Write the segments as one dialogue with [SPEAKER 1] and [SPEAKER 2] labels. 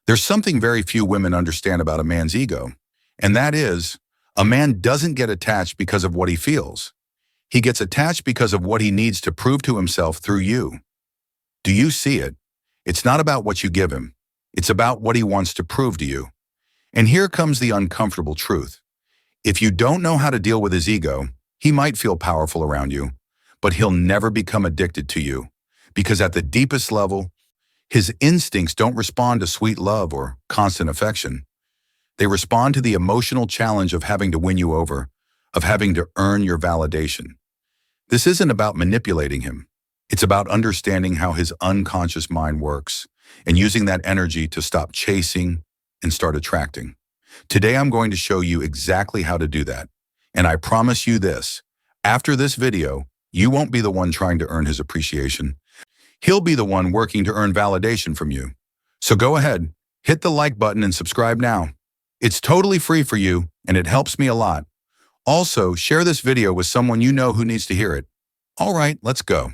[SPEAKER 1] There's something very few women understand about a man's ego, and that is, a man doesn't get attached because of what he feels. He gets attached because of what he needs to prove to himself through you. Do you see it? It's not about what you give him. It's about what he wants to prove to you. And here comes the uncomfortable truth. If you don't know how to deal with his ego, he might feel powerful around you, but he'll never become addicted to you. Because at the deepest level, his instincts don't respond to sweet love or constant affection. They respond to the emotional challenge of having to win you over, of having to earn your validation. This isn't about manipulating him. It's about understanding how his unconscious mind works and using that energy to stop chasing and start attracting. Today, I'm going to show you exactly how to do that. And I promise you this, after this video, you won't be the one trying to earn his appreciation. He'll be the one working to earn validation from you. So go ahead, hit the like button and subscribe now. It's totally free for you, and it helps me a lot. Also, share this video with someone you know who needs to hear it. All right, let's go.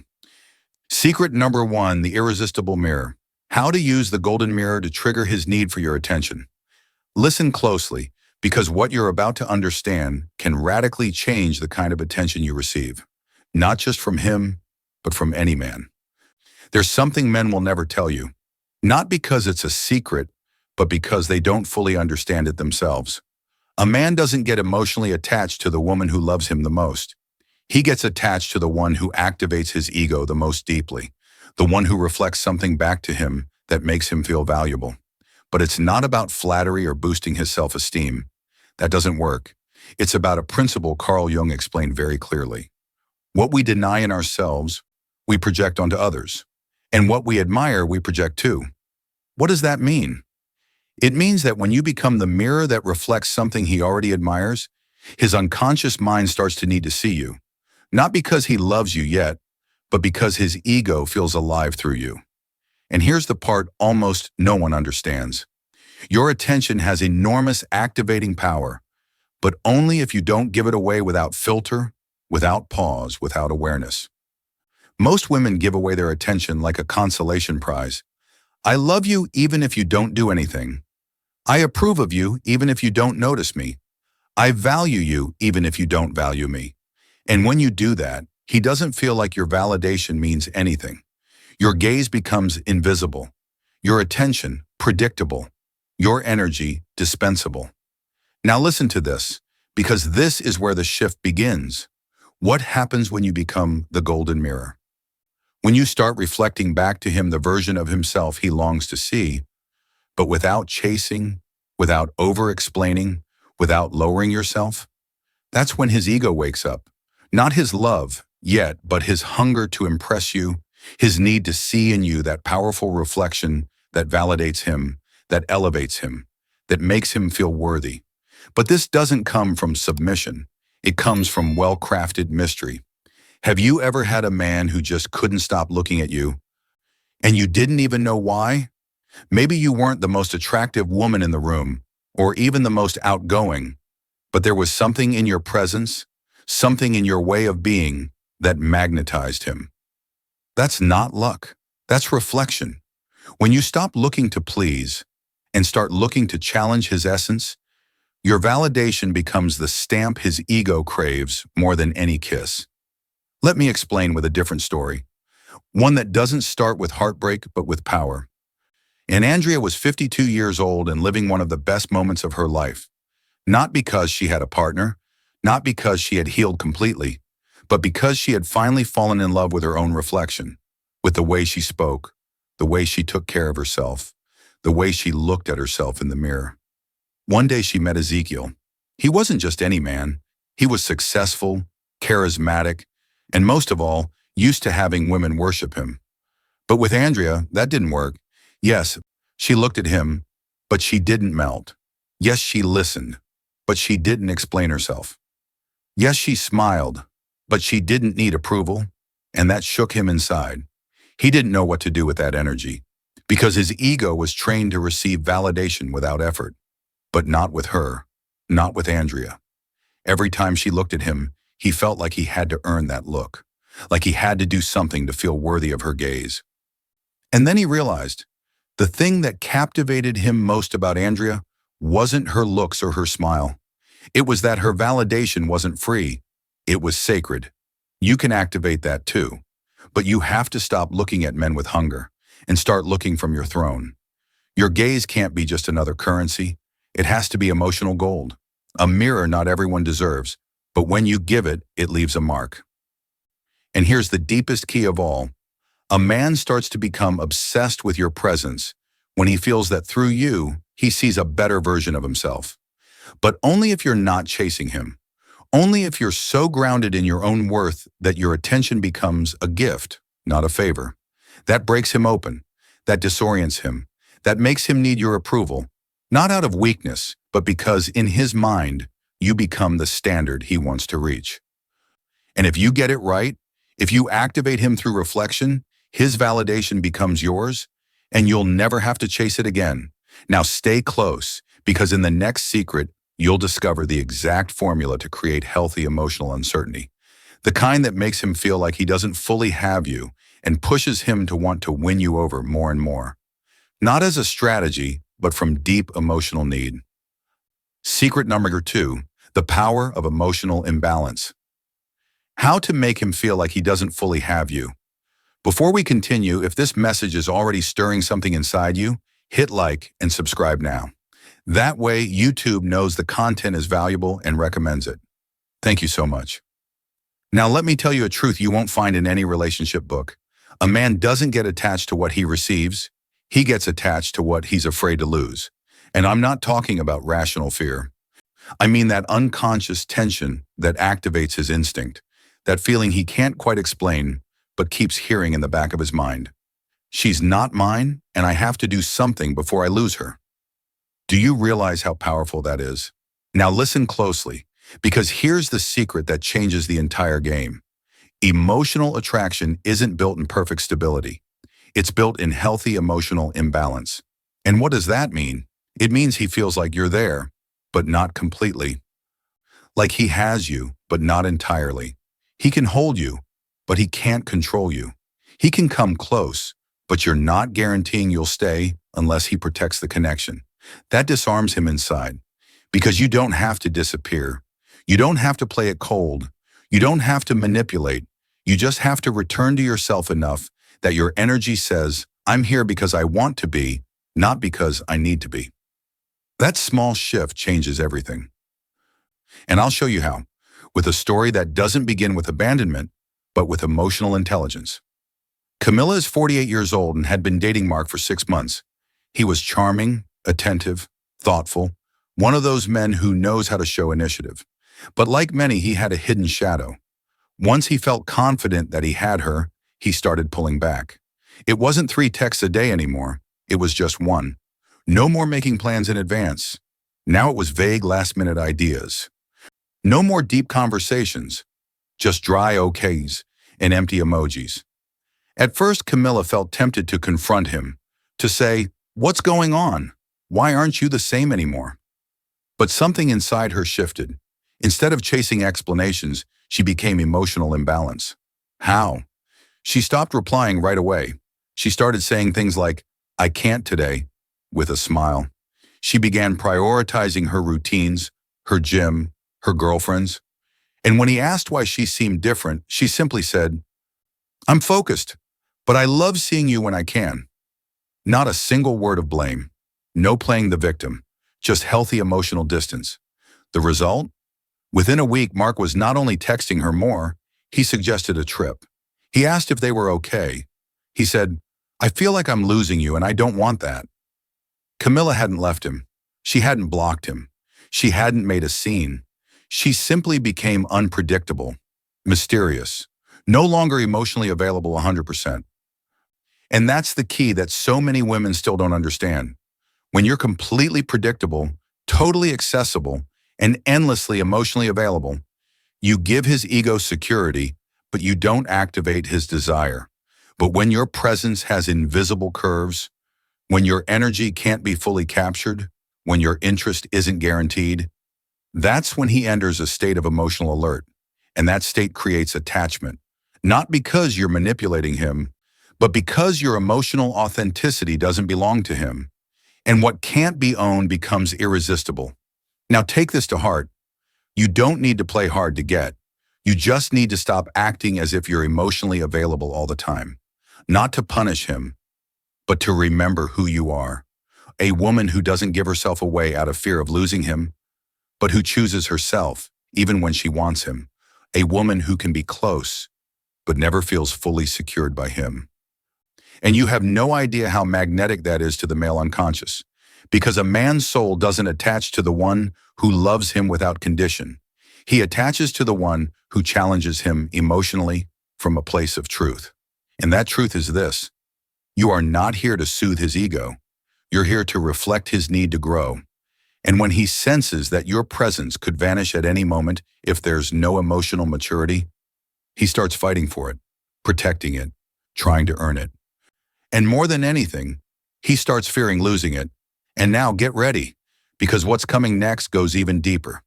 [SPEAKER 1] Secret number 1, the irresistible mirror. How to use the golden mirror to trigger his need for your attention. Listen closely, because what you're about to understand can radically change the kind of attention you receive. Not just from him, but from any man. There's something men will never tell you. Not because it's a secret, but because they don't fully understand it themselves. A man doesn't get emotionally attached to the woman who loves him the most. He gets attached to the one who activates his ego the most deeply, the one who reflects something back to him that makes him feel valuable. But it's not about flattery or boosting his self-esteem. That doesn't work. It's about a principle Carl Jung explained very clearly. What we deny in ourselves, we project onto others. And what we admire, we project too. What does that mean? It means that when you become the mirror that reflects something he already admires, his unconscious mind starts to need to see you. Not because he loves you yet, but because his ego feels alive through you. And here's the part almost no one understands. Your attention has enormous activating power, but only if you don't give it away without filter, without pause, without awareness. Most women give away their attention like a consolation prize. I love you even if you don't do anything. I approve of you even if you don't notice me. I value you even if you don't value me. And when you do that, he doesn't feel like your validation means anything. Your gaze becomes invisible. Your attention, predictable. Your energy, dispensable. Now listen to this, because this is where the shift begins. What happens when you become the golden mirror? When you start reflecting back to him the version of himself he longs to see, but without chasing, without over-explaining, without lowering yourself, that's when his ego wakes up. Not his love yet, but his hunger to impress you, his need to see in you that powerful reflection that validates him, that elevates him, that makes him feel worthy. But this doesn't come from submission. It comes from well-crafted mystery. Have you ever had a man who just couldn't stop looking at you, and you didn't even know why? Maybe you weren't the most attractive woman in the room, or even the most outgoing, but there was something in your presence, something in your way of being that magnetized him. That's not luck. That's reflection. When you stop looking to please and start looking to challenge his essence, your validation becomes the stamp his ego craves more than any kiss. Let me explain with a different story. One that doesn't start with heartbreak, but with power. And Andrea was 52 years old and living one of the best moments of her life. Not because she had a partner, not because she had healed completely, but because she had finally fallen in love with her own reflection, with the way she spoke, the way she took care of herself, the way she looked at herself in the mirror. One day she met Ezekiel. He wasn't just any man. He was successful, charismatic, and most of all, used to having women worship him. But with Andrea, that didn't work. Yes, she looked at him, but she didn't melt. Yes, she listened, but she didn't explain herself. Yes, she smiled, but she didn't need approval, and that shook him inside. He didn't know what to do with that energy, because his ego was trained to receive validation without effort. But not with her, not with Andrea. Every time she looked at him, he felt like he had to earn that look, like he had to do something to feel worthy of her gaze. And then he realized, The thing that captivated him most about Andrea wasn't her looks or her smile. It was that her validation wasn't free. It was sacred. You can activate that too. But you have to stop looking at men with hunger and start looking from your throne. Your gaze can't be just another currency. It has to be emotional gold. A mirror not everyone deserves, but when you give it, it leaves a mark. And here's the deepest key of all. A man starts to become obsessed with your presence when he feels that through you, he sees a better version of himself. But only if you're not chasing him. Only if you're so grounded in your own worth that your attention becomes a gift, not a favor. That breaks him open. That disorients him. That makes him need your approval, not out of weakness, but because in his mind, you become the standard he wants to reach. And if you get it right, if you activate him through reflection, his validation becomes yours, and you'll never have to chase it again. Now stay close, because in the next secret, you'll discover the exact formula to create healthy emotional uncertainty. The kind that makes him feel like he doesn't fully have you and pushes him to want to win you over more and more. Not as a strategy, but from deep emotional need. Secret number 2, the power of emotional imbalance. How to make him feel like he doesn't fully have you. Before we continue, if this message is already stirring something inside you, hit like and subscribe now. That way, YouTube knows the content is valuable and recommends it. Thank you so much. Now let me tell you a truth you won't find in any relationship book. A man doesn't get attached to what he receives. He gets attached to what he's afraid to lose. And I'm not talking about rational fear. I mean that unconscious tension that activates his instinct, that feeling he can't quite explain, but keeps hearing in the back of his mind. She's not mine, and I have to do something before I lose her. Do you realize how powerful that is? Now listen closely, because here's the secret that changes the entire game. Emotional attraction isn't built in perfect stability. It's built in healthy emotional imbalance. And what does that mean? It means he feels like you're there, but not completely. Like he has you, but not entirely. He can hold you, but he can't control you. He can come close, but you're not guaranteeing you'll stay unless he protects the connection. That disarms him inside, because you don't have to disappear. You don't have to play it cold. You don't have to manipulate. You just have to return to yourself enough that your energy says, I'm here because I want to be, not because I need to be. That small shift changes everything. And I'll show you how, with a story that doesn't begin with abandonment, but with emotional intelligence. Camilla is 48 years old and had been dating Mark for 6 months. He was charming, attentive, thoughtful, one of those men who knows how to show initiative. But like many, he had a hidden shadow. Once he felt confident that he had her, he started pulling back. It wasn't 3 texts a day anymore. It was just 1. No more making plans in advance. Now it was vague last-minute ideas. No more deep conversations. Just dry okays and empty emojis. At first, Camilla felt tempted to confront him, to say, "What's going on? Why aren't you the same anymore?" But something inside her shifted. Instead of chasing explanations, she became emotional imbalance. How? She stopped replying right away. She started saying things like, "I can't today," with a smile. She began prioritizing her routines, her gym, her girlfriends. And when he asked why she seemed different, she simply said, "I'm focused, but I love seeing you when I can." Not a single word of blame. No playing the victim. Just healthy emotional distance. The result? Within a week, Mark was not only texting her more, he suggested a trip. He asked if they were okay. He said, "I feel like I'm losing you and I don't want that." Camilla hadn't left him. She hadn't blocked him. She hadn't made a scene. She simply became unpredictable, mysterious, no longer emotionally available 100%. And that's the key that so many women still don't understand. When you're completely predictable, totally accessible, and endlessly emotionally available, you give his ego security, but you don't activate his desire. But when your presence has invisible curves, when your energy can't be fully captured, when your interest isn't guaranteed, that's when he enters a state of emotional alert. And that state creates attachment, not because you're manipulating him, But because your emotional authenticity doesn't belong to him, and what can't be owned becomes irresistible. Now take this to heart. You don't need to play hard to get. You just need to stop acting as if you're emotionally available all the time. Not to punish him, but to remember who you are. A woman who doesn't give herself away out of fear of losing him, but who chooses herself even when she wants him. A woman who can be close, but never feels fully secured by him. And you have no idea how magnetic that is to the male unconscious, because a man's soul doesn't attach to the one who loves him without condition. He attaches to the one who challenges him emotionally from a place of truth. And that truth is this: you are not here to soothe his ego. You're here to reflect his need to grow. And when he senses that your presence could vanish at any moment if there's no emotional maturity, he starts fighting for it, protecting it, trying to earn it. And more than anything, he starts fearing losing it. And now get ready, because what's coming next goes even deeper.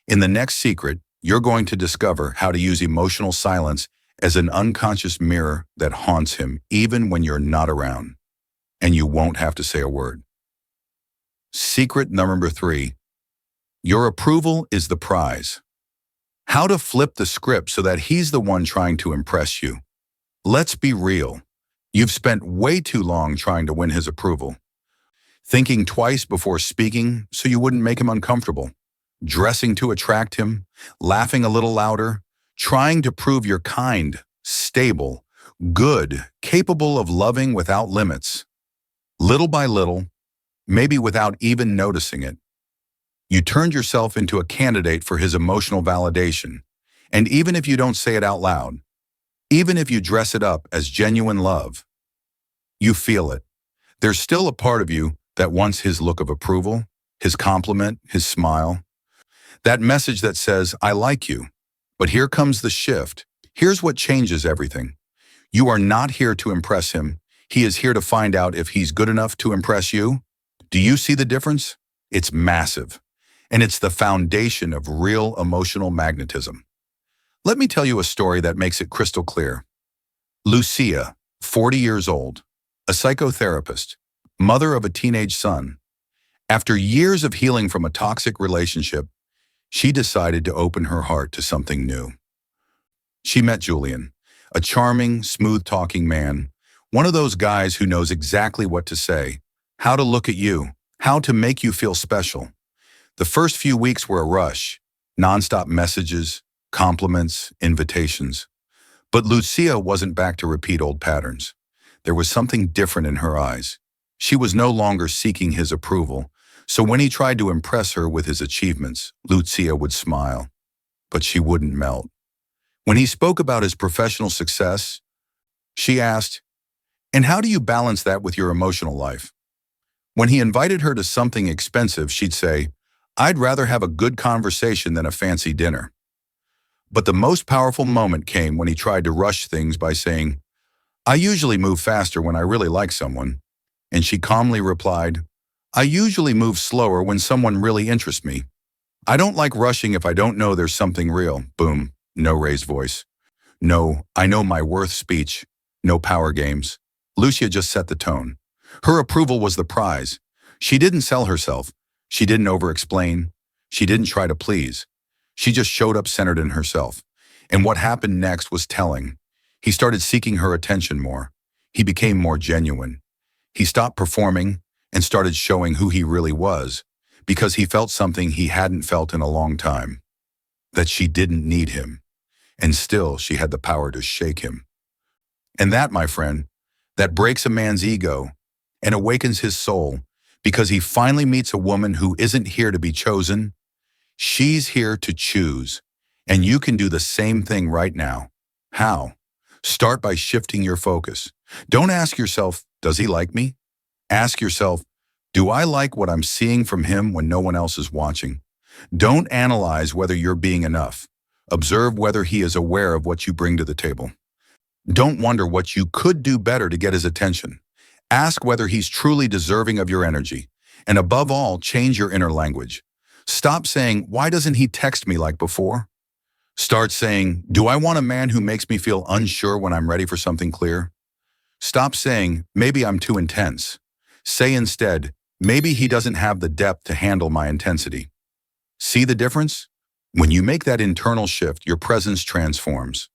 [SPEAKER 1] In the next secret, you're going to discover how to use emotional silence as an unconscious mirror that haunts him even when you're not around. And you won't have to say a word. Secret number 3, your approval is the prize. How to flip the script so that he's the one trying to impress you. Let's be real. You've spent way too long trying to win his approval. Thinking twice before speaking so you wouldn't make him uncomfortable. Dressing to attract him, laughing a little louder, trying to prove you're kind, stable, good, capable of loving without limits. Little by little, maybe without even noticing it, you turned yourself into a candidate for his emotional validation. And even if you don't say it out loud, even if you dress it up as genuine love, you feel it. There's still a part of you that wants his look of approval, his compliment, his smile. That message that says, I like you. But here comes the shift. Here's what changes everything. You are not here to impress him. He is here to find out if he's good enough to impress you. Do you see the difference? It's massive. And it's the foundation of real emotional magnetism. Let me tell you a story that makes it crystal clear. Lucia, 40 years old, a psychotherapist, mother of a teenage son. After years of healing from a toxic relationship, she decided to open her heart to something new. She met Julian, a charming, smooth-talking man, one of those guys who knows exactly what to say, how to look at you, how to make you feel special. The first few weeks were a rush, nonstop messages, compliments, invitations. But Lucia wasn't back to repeat old patterns. There was something different in her eyes. She was no longer seeking his approval, so when he tried to impress her with his achievements, Lucia would smile, but she wouldn't melt. When he spoke about his professional success, she asked, "And how do you balance that with your emotional life?" When he invited her to something expensive, she'd say, "I'd rather have a good conversation than a fancy dinner." But the most powerful moment came when he tried to rush things by saying, "I usually move faster when I really like someone." And she calmly replied, "I usually move slower when someone really interests me. I don't like rushing if I don't know there's something real." Boom, no raised voice. No, I know my worth speech. No power games. Lucia just set the tone. Her approval was the prize. She didn't sell herself. She didn't over-explain. She didn't try to please. She just showed up centered in herself. And what happened next was telling. He started seeking her attention more. He became more genuine. He stopped performing and started showing who he really was, because he felt something he hadn't felt in a long time. That she didn't need him. And still, she had the power to shake him. And that, my friend, that breaks a man's ego and awakens his soul, because he finally meets a woman who isn't here to be chosen. She's here to choose. And you can do the same thing right now. How? Start by shifting your focus. Don't ask yourself, does he like me? Ask yourself, do I like what I'm seeing from him when no one else is watching? Don't analyze whether you're being enough. Observe whether he is aware of what you bring to the table. Don't wonder what you could do better to get his attention. Ask whether he's truly deserving of your energy. And above all, change your inner language. Stop saying, why doesn't he text me like before? Start saying, do I want a man who makes me feel unsure when I'm ready for something clear? Stop saying, maybe I'm too intense. Say instead, maybe he doesn't have the depth to handle my intensity. See the difference? When you make that internal shift, your presence transforms.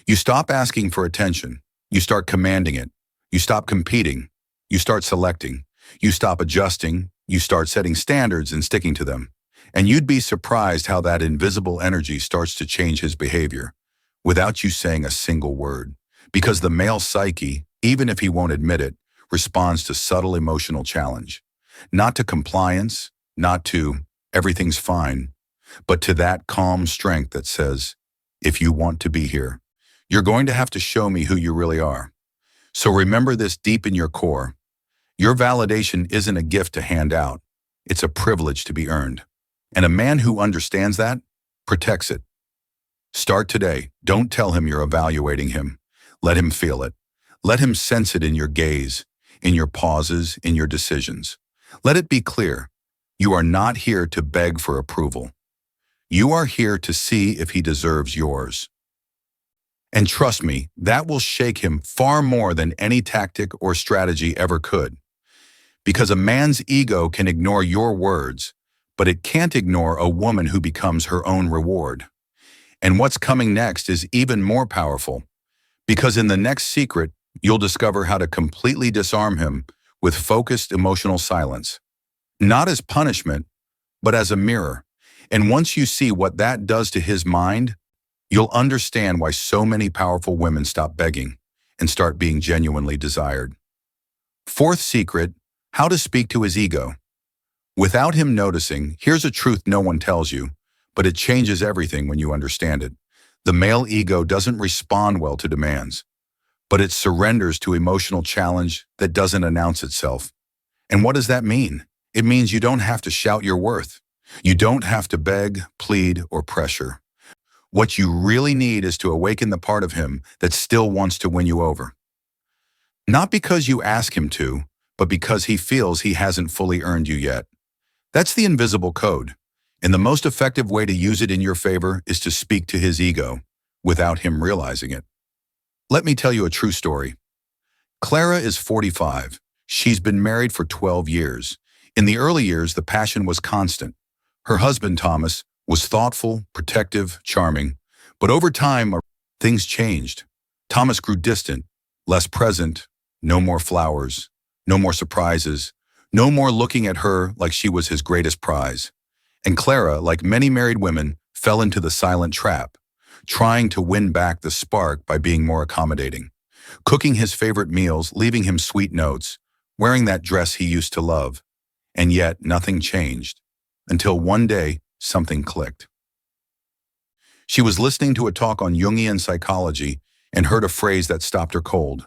[SPEAKER 1] You stop asking for attention. You start commanding it. You stop competing. You start selecting. You stop adjusting. You start setting standards and sticking to them. And you'd be surprised how that invisible energy starts to change his behavior without you saying a single word. Because the male psyche, even if he won't admit it, responds to subtle emotional challenge. Not to compliance, not to everything's fine, but to that calm strength that says, if you want to be here, you're going to have to show me who you really are. So remember this deep in your core. Your validation isn't a gift to hand out. It's a privilege to be earned. And a man who understands that protects it. Start today. Don't tell him you're evaluating him. Let him feel it. Let him sense it in your gaze, in your pauses, in your decisions. Let it be clear. You are not here to beg for approval. You are here to see if he deserves yours. And trust me, that will shake him far more than any tactic or strategy ever could. Because a man's ego can ignore your words, but it can't ignore a woman who becomes her own reward. And what's coming next is even more powerful, because in the next secret, you'll discover how to completely disarm him with focused emotional silence. Not as punishment, but as a mirror. And once you see what that does to his mind, you'll understand why so many powerful women stop begging and start being genuinely desired. Fourth secret, how to speak to his ego. Without him noticing, here's a truth no one tells you, but it changes everything when you understand it. The male ego doesn't respond well to demands, but it surrenders to emotional challenge that doesn't announce itself. And what does that mean? It means you don't have to shout your worth. You don't have to beg, plead, or pressure. What you really need is to awaken the part of him that still wants to win you over. Not because you ask him to, but because he feels he hasn't fully earned you yet. That's the invisible code, and the most effective way to use it in your favor is to speak to his ego without him realizing it. Let me tell you a true story. Clara is 45. She's been married for 12 years. In the early years, the passion was constant. Her husband, Thomas, was thoughtful, protective, charming. But over time, things changed. Thomas grew distant, less present, no more flowers, no more surprises, no more looking at her like she was his greatest prize. And Clara, like many married women, fell into the silent trap, trying to win back the spark by being more accommodating, cooking his favorite meals, leaving him sweet notes, wearing that dress he used to love. And yet nothing changed, until one day something clicked. She was listening to a talk on Jungian psychology and heard a phrase that stopped her cold.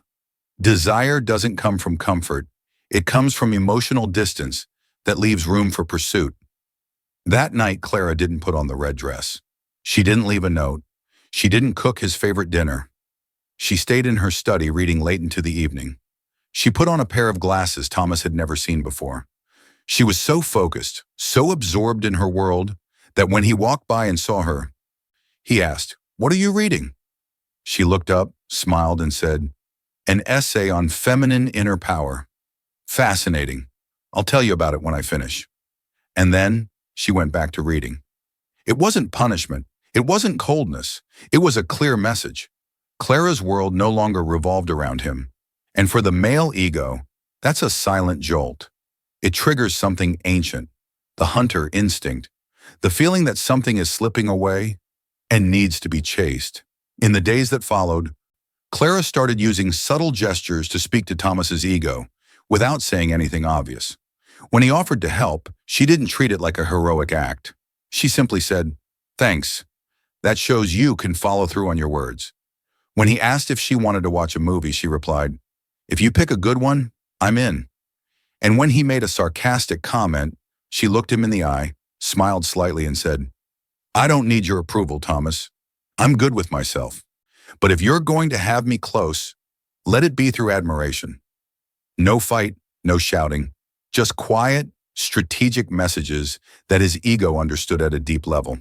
[SPEAKER 1] Desire doesn't come from comfort. It comes from emotional distance that leaves room for pursuit. That night, Clara didn't put on the red dress. She didn't leave a note. She didn't cook his favorite dinner. She stayed in her study reading late into the evening. She put on a pair of glasses Thomas had never seen before. She was so focused, so absorbed in her world, that when he walked by and saw her, he asked, "What are you reading?" She looked up, smiled, and said, "An essay on feminine inner power. Fascinating. I'll tell you about it when I finish." And then she went back to reading. It wasn't punishment. It wasn't coldness. It was a clear message. Clara's world no longer revolved around him. And for the male ego, that's a silent jolt. It triggers something ancient, the hunter instinct, the feeling that something is slipping away and needs to be chased. In the days that followed, Clara started using subtle gestures to speak to Thomas's ego without saying anything obvious. When he offered to help, she didn't treat it like a heroic act. She simply said, "Thanks. That shows you can follow through on your words." When he asked if she wanted to watch a movie, she replied, "If you pick a good one, I'm in." And when he made a sarcastic comment, she looked him in the eye, smiled slightly, and said, "I don't need your approval, Thomas. I'm good with myself. But if you're going to have me close, let it be through admiration. No fight, no shouting, just quiet, strategic messages that his ego understood at a deep level."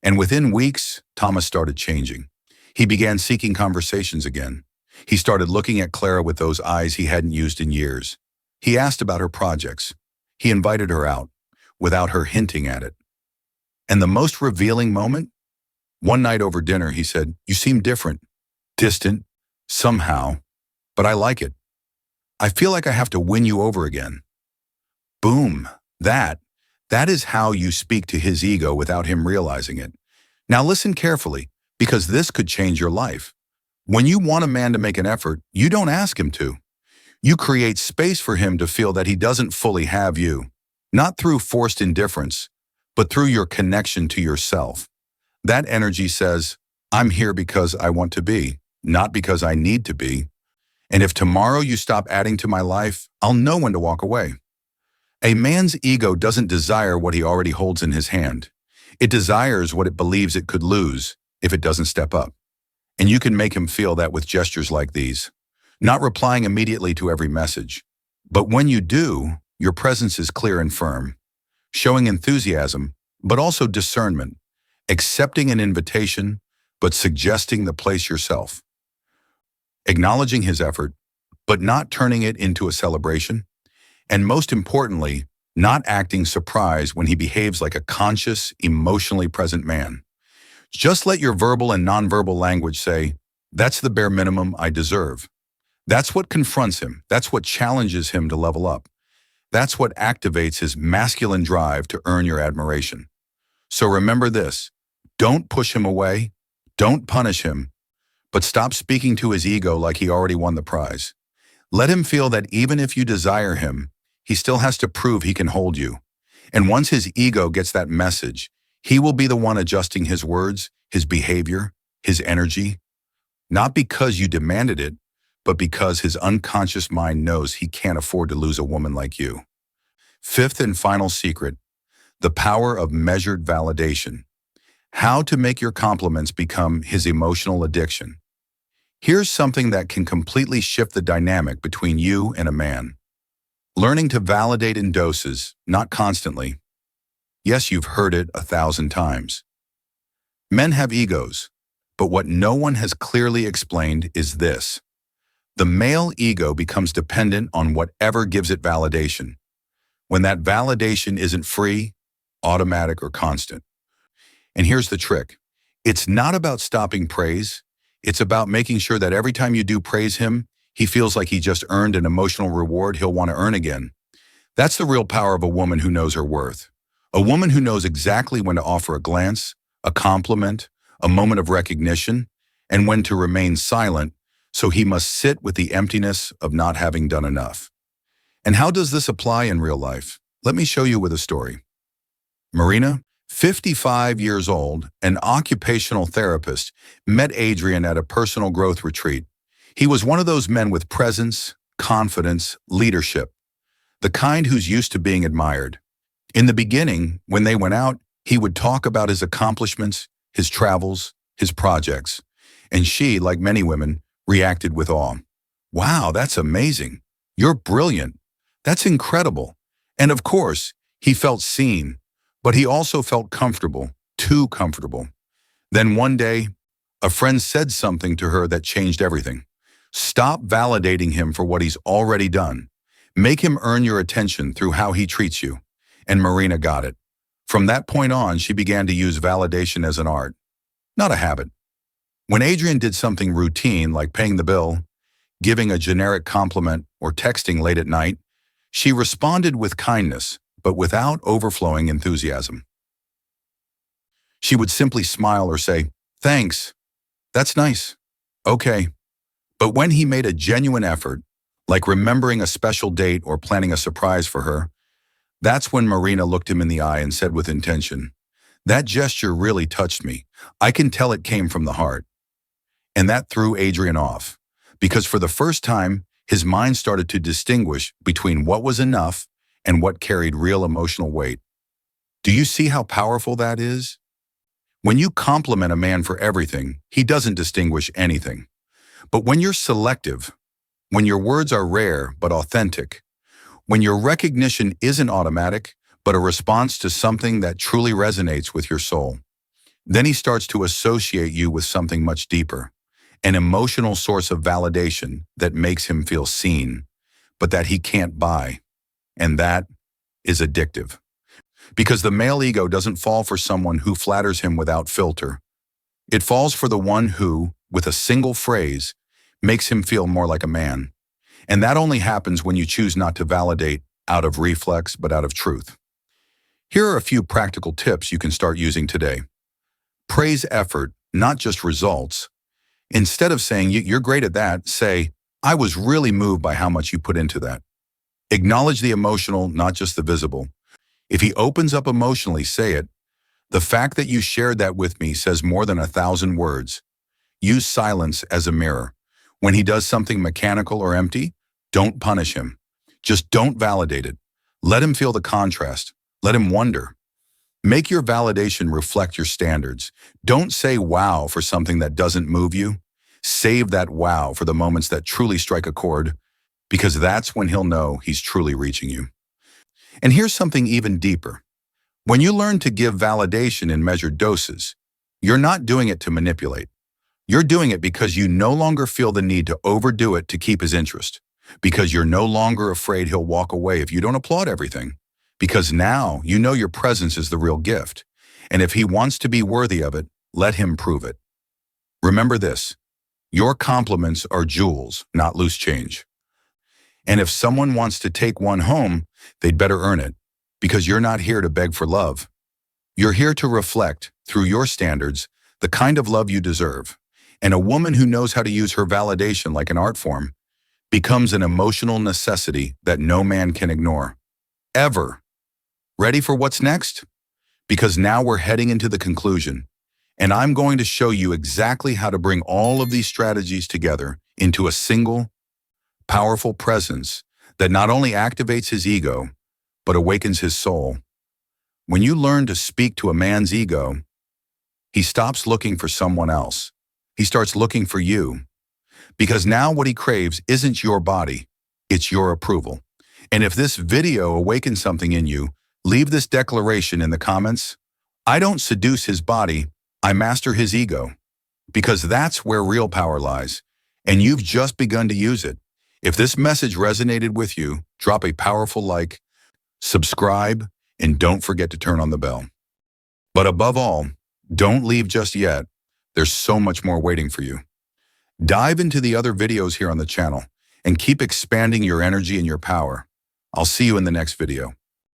[SPEAKER 1] And within weeks, Thomas started changing. He began seeking conversations again. He started looking at Clara with those eyes he hadn't used in years. He asked about her projects. He invited her out, without her hinting at it. And the most revealing moment? One night over dinner, he said, "You seem different, distant, somehow, but I like it. I feel like I have to win you over again." Boom. That is how you speak to his ego without him realizing it. Now listen carefully, because this could change your life. When you want a man to make an effort, you don't ask him to. You create space for him to feel that he doesn't fully have you, not through forced indifference, but through your connection to yourself. That energy says, "I'm here because I want to be, not because I need to be. And if tomorrow you stop adding to my life, I'll know when to walk away." A man's ego doesn't desire what he already holds in his hand. It desires what it believes it could lose if it doesn't step up. And you can make him feel that with gestures like these. Not replying immediately to every message. But when you do, your presence is clear and firm, showing enthusiasm, but also discernment, accepting an invitation, but suggesting the place yourself, acknowledging his effort, but not turning it into a celebration, and most importantly, not acting surprised when he behaves like a conscious, emotionally present man. Just let your verbal and nonverbal language say, "That's the bare minimum I deserve." That's what confronts him. That's what challenges him to level up. That's what activates his masculine drive to earn your admiration. So remember this, don't push him away, don't punish him, but stop speaking to his ego like he already won the prize. Let him feel that even if you desire him, he still has to prove he can hold you. And once his ego gets that message, he will be the one adjusting his words, his behavior, his energy, not because you demanded it, but because his unconscious mind knows he can't afford to lose a woman like you. Fifth and final secret, the power of measured validation. How to make your compliments become his emotional addiction. Here's something that can completely shift the dynamic between you and a man. Learning to validate in doses, not constantly. Yes, you've heard it 1,000 times. Men have egos, but what no one has clearly explained is this. The male ego becomes dependent on whatever gives it validation, when that validation isn't free, automatic, or constant. And here's the trick. It's not about stopping praise. It's about making sure that every time you do praise him, he feels like he just earned an emotional reward he'll want to earn again. That's the real power of a woman who knows her worth. A woman who knows exactly when to offer a glance, a compliment, a moment of recognition, and when to remain silent, so he must sit with the emptiness of not having done enough. And how does this apply in real life? Let me show you with a story. Marina, 55 years old, an occupational therapist, met Adrian at a personal growth retreat. He was one of those men with presence, confidence, leadership, the kind who's used to being admired. In the beginning, when they went out, he would talk about his accomplishments, his travels, his projects. And she, like many women, reacted with awe. "Wow, that's amazing. You're brilliant. That's incredible." And of course, he felt seen, but he also felt comfortable, too comfortable. Then one day, a friend said something to her that changed everything. Stop validating him for what he's already done. Make him earn your attention through how he treats you. And Marina got it. From that point on, she began to use validation as an art, not a habit. When Adrian did something routine like paying the bill, giving a generic compliment, or texting late at night, she responded with kindness, but without overflowing enthusiasm. She would simply smile or say, "Thanks. That's nice. Okay." But when he made a genuine effort, like remembering a special date or planning a surprise for her, that's when Marina looked him in the eye and said with intention, "That gesture really touched me. I can tell it came from the heart." And that threw Adrian off, because for the first time, his mind started to distinguish between what was enough and what carried real emotional weight. Do you see how powerful that is? When you compliment a man for everything, he doesn't distinguish anything. But when you're selective, when your words are rare but authentic, when your recognition isn't automatic but a response to something that truly resonates with your soul, then he starts to associate you with something much deeper. an emotional source of validation that makes him feel seen, but that he can't buy. And that is addictive. Because the male ego doesn't fall for someone who flatters him without filter. It falls for the one who, with a single phrase, makes him feel more like a man. And that only happens when you choose not to validate out of reflex, but out of truth. Here are a few practical tips you can start using today. Praise effort, not just results. Instead of saying, "You're great at that," say, "I was really moved by how much you put into that." Acknowledge the emotional, not just the visible. If he opens up emotionally, say it. "The fact that you shared that with me says more than 1,000 words." Use silence as a mirror. When he does something mechanical or empty, don't punish him. Just don't validate it. Let him feel the contrast. Let him wonder. Make your validation reflect your standards. Don't say wow for something that doesn't move you. Save that wow for the moments that truly strike a chord, because that's when he'll know he's truly reaching you. And here's something even deeper. When you learn to give validation in measured doses, you're not doing it to manipulate. You're doing it because you no longer feel the need to overdo it to keep his interest. Because you're no longer afraid he'll walk away if you don't applaud everything. Because now you know your presence is the real gift. And if he wants to be worthy of it, let him prove it. Remember this, your compliments are jewels, not loose change. And if someone wants to take one home, they'd better earn it, because you're not here to beg for love. You're here to reflect, through your standards, the kind of love you deserve. And a woman who knows how to use her validation like an art form becomes an emotional necessity that no man can ignore. Ever. Ready for what's next? Because now we're heading into the conclusion, and I'm going to show you exactly how to bring all of these strategies together into a single, powerful presence that not only activates his ego, but awakens his soul. When you learn to speak to a man's ego, he stops looking for someone else. He starts looking for you. Because now what he craves isn't your body, it's your approval. And if this video awakens something in you, leave this declaration in the comments. I don't seduce his body, I master his ego. Because that's where real power lies. And you've just begun to use it. If this message resonated with you, drop a powerful like, subscribe, and don't forget to turn on the bell. But above all, don't leave just yet. There's so much more waiting for you. Dive into the other videos here on the channel and keep expanding your energy and your power. I'll see you in the next video.